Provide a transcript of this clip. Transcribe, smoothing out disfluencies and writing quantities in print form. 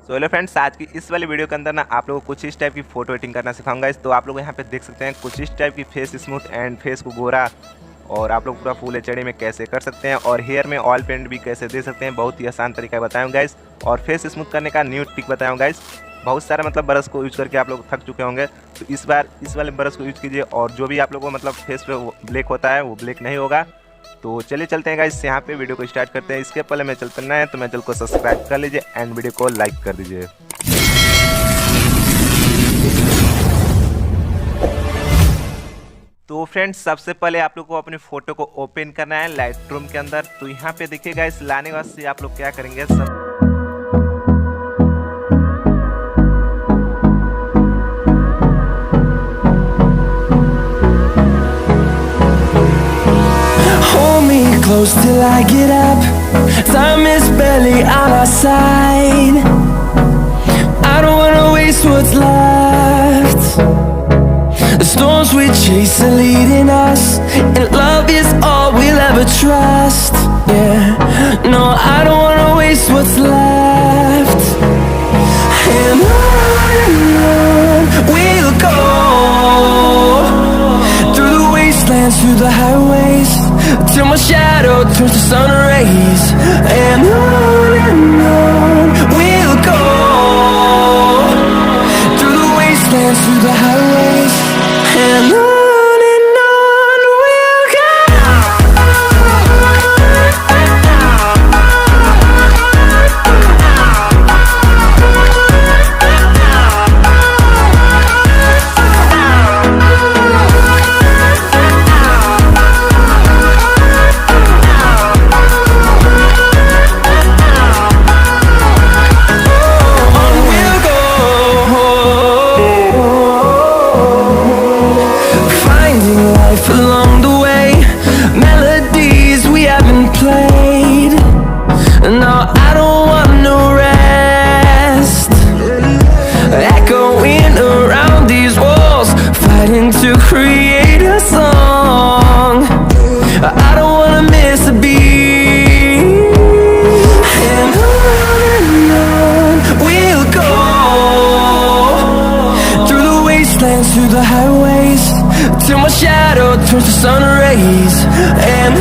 So hello friends, आज की इस वाली वीडियो के अंदर ना आप लोगों को कुछ इस टाइप की फोटो एडिटिंग करना सिखाऊंगा। तो आप लोग यहाँ पे देख सकते हैं कुछ इस टाइप की फेस स्मूथ एंड फेस को गोरा, और आप लोग पूरा फुल एचडी में कैसे कर सकते हैं, और हेयर में ऑयल पेंट भी कैसे दे सकते हैं। बहुत ही आसान तरीका बताऊँ गाइस, और फेस स्मूथ करने का न्यू ट्रिक बताऊँ गाइस। बहुत सारा मतलब ब्रश को यूज करके आप लोग थक चुके होंगे, तो इस बार इस वाले ब्रश को यूज कीजिए, और जो भी आप लोगों को मतलब फेस पे ब्लैक होता है वो ब्लैक नहीं होगा। तो चलिए चलते हैं गाइस, यहाँ पे वीडियो को स्टार्ट करते हैं। इसके पहले मैं चलते ना है तो मैं चैनल को सब्सक्राइब कर लीजिए एंड वीडियो को लाइक कर दीजिए। तो फ्रेंड्स, सबसे पहले आप लोग को अपनी फोटो को ओपन करना है लाइटरूम के अंदर। तो यहाँ पे देखिए गाइस, लाने के बाद से आप लोग क्या करेंगे, सब close till I get up. Time is barely on our side. I don't wanna waste what's left. The storms we chase are leading us, and love is all we'll ever trust. Yeah, no, I don't wanna waste what's left. And on we'll go, through the wastelands, through the highways, till my shadow turns to sun rays. And on we'll go, through the wastelands, through the highways, and on we'll go. Along the way, melodies we haven't played. No, I don't want no rest. Echoing around these walls, fighting to create a song. I don't wanna miss a beat. And on we'll go, through the wastelands, through the highways, till my shadow turns to sun rays. And